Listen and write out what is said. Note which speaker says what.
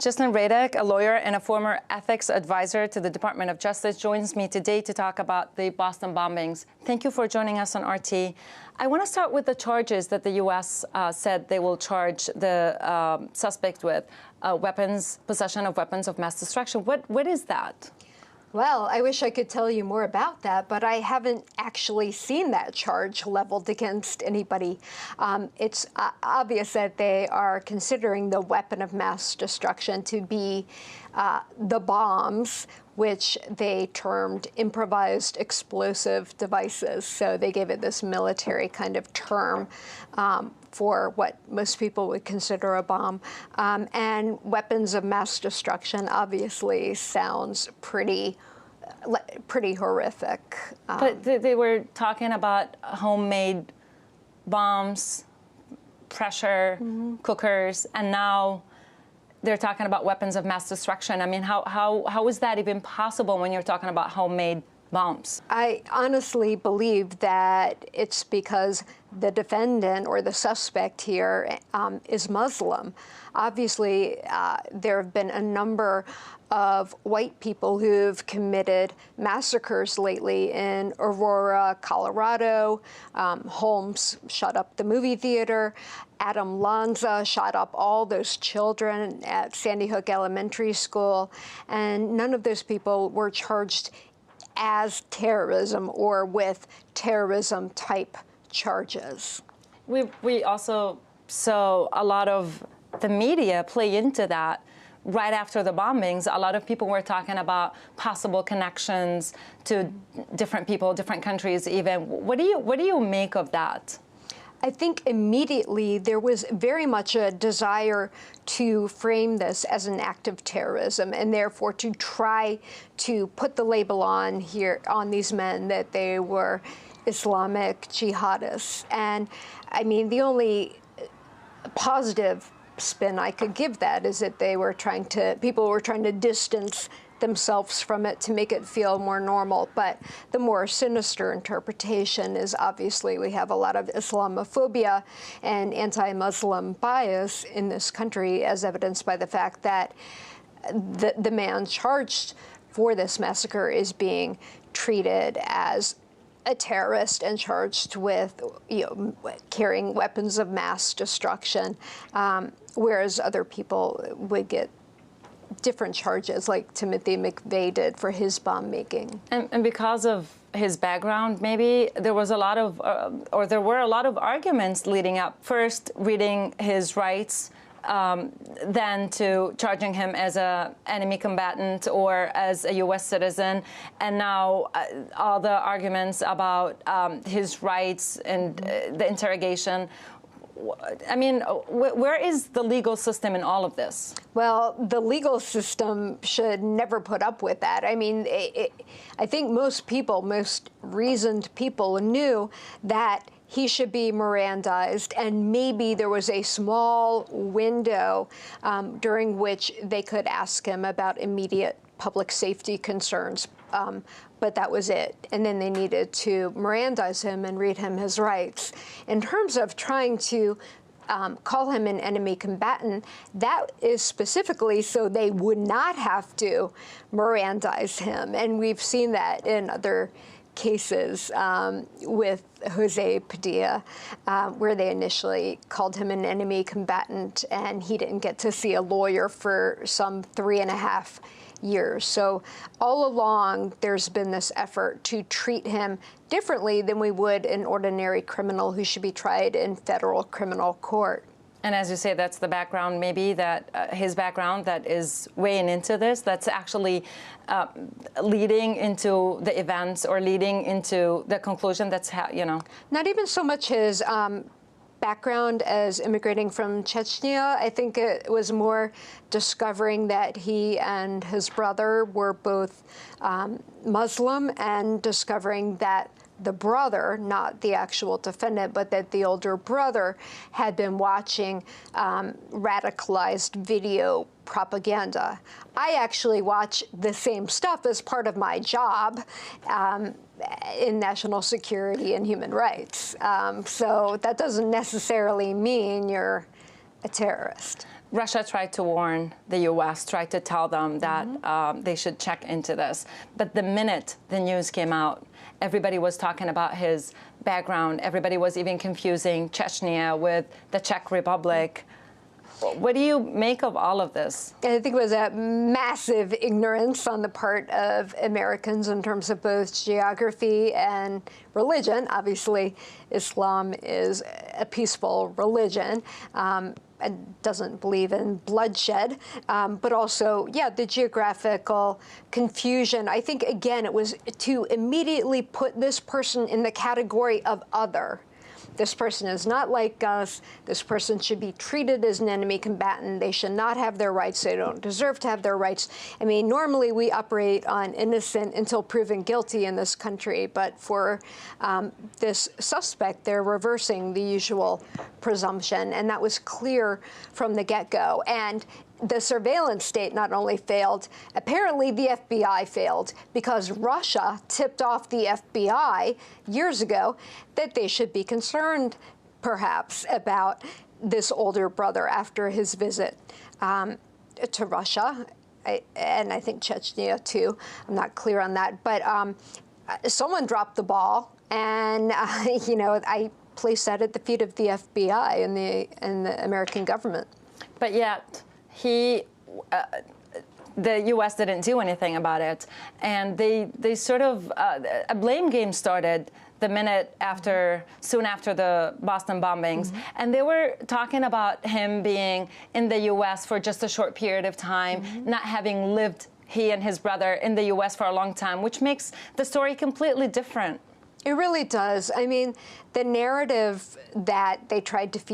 Speaker 1: Ghislain Radek, a lawyer and a former ethics advisor to the Department of Justice, joins me today to talk about the Boston bombings. Thank you for joining us on RT. I want to start with the charges that the U.S. Said they will charge the suspect with, possession of weapons of mass destruction. What is that?
Speaker 2: Well, I wish I could tell you more about that, but I haven't actually seen that charge leveled against anybody. It's obvious that they are considering the weapon of mass destruction to be the bombs, which they termed improvised explosive devices. So they gave it this military kind of term for what most people would consider a bomb. And weapons of mass destruction obviously sounds pretty horrific.
Speaker 1: But they were talking about homemade bombs, pressure cookers, and now they're talking about weapons of mass destruction. I mean, how is that even possible when you're talking about homemade bombs?
Speaker 2: I honestly believe that it's because the defendant or the suspect here is Muslim. Obviously, there have been a number of white people who've committed massacres lately in Aurora, Colorado. Holmes shot up the movie theater. Adam Lanza shot up all those children at Sandy Hook Elementary School. And none of those people were charged as terrorism or with terrorism-type charges.
Speaker 1: We also saw a lot of the media play into that. Right after the bombings, a lot of people were talking about possible connections to different people, different countries even. What do you make of that?
Speaker 2: I think immediately there was very much a desire to frame this as an act of terrorism and therefore to try to put the label on these men that they were Islamic jihadists. And I mean, the only positive spin I could give that is that people were trying to distance themselves from it to make it feel more normal. But the more sinister interpretation is obviously we have a lot of Islamophobia and anti-Muslim bias in this country, as evidenced by the fact that the man charged for this massacre is being treated as a terrorist and charged with carrying weapons of mass destruction, whereas other people would get different charges, like Timothy McVeigh did for his bomb making.
Speaker 1: And because of his background, maybe there was a lot of, there were a lot of arguments leading up. First, reading his rights, then to charging him as an enemy combatant or as a U.S. citizen, and now all the arguments about his rights and the interrogation. I mean, where is the legal system in all of this?
Speaker 2: Well, the legal system should never put up with that. I mean, I think most reasoned people knew that he should be Mirandized, and maybe there was a small window during which they could ask him about immediate public safety concerns. But that was it. And then they needed to Mirandize him and read him his rights. In terms of trying to call him an enemy combatant, that is specifically so they would not have to Mirandize him. And we've seen that in other cases with Jose Padilla, where they initially called him an enemy combatant, and he didn't get to see a lawyer for some 3.5 years. So all along, there's been this effort to treat him differently than we would an ordinary criminal who should be tried in federal criminal court.
Speaker 1: And as you say, that's the background, maybe, that his background that is weighing into this, that's actually leading into the events or leading into the conclusion that's,
Speaker 2: Not even so much his background as immigrating from Chechnya. I think it was more discovering that he and his brother were both Muslim, and discovering that the brother, not the actual defendant, but that the older brother had been watching radicalized video propaganda. I actually watch the same stuff as part of my job in national security and human rights. So that doesn't necessarily mean you're a terrorist.
Speaker 1: Russia tried to warn the U.S., tried to tell them that they should check into this. But the minute the news came out, everybody was talking about his background. Everybody was even confusing Chechnya with the Czech Republic. What do you make of all of this?
Speaker 2: I think it was a massive ignorance on the part of Americans in terms of both geography and religion. Obviously, Islam is a peaceful religion. And doesn't believe in bloodshed, but also, yeah, the geographical confusion. I think, again, it was to immediately put this person in the category of other. This person is not like us. This person should be treated as an enemy combatant. They should not have their rights. They don't deserve to have their rights. I mean, normally we operate on innocent until proven guilty in this country, but for this suspect, they're reversing the usual presumption, and that was clear from the get-go. And the surveillance state not only failed, apparently the FBI failed, because Russia tipped off the FBI years ago that they should be concerned, perhaps, about this older brother after his visit to Russia, and I think Chechnya, too. I'm not clear on that. But someone dropped the ball, and, you know, I place that at the feet of the FBI and the American government.
Speaker 1: But yet, the U.S. didn't do anything about it, and they sort of a blame game started the minute after, soon after the Boston bombings, and they were talking about him being in the U.S. for just a short period of time, not having lived, he and his brother, in the U.S. for a long time, which makes the story completely different.
Speaker 2: It really does. I mean, the narrative that they tried to feed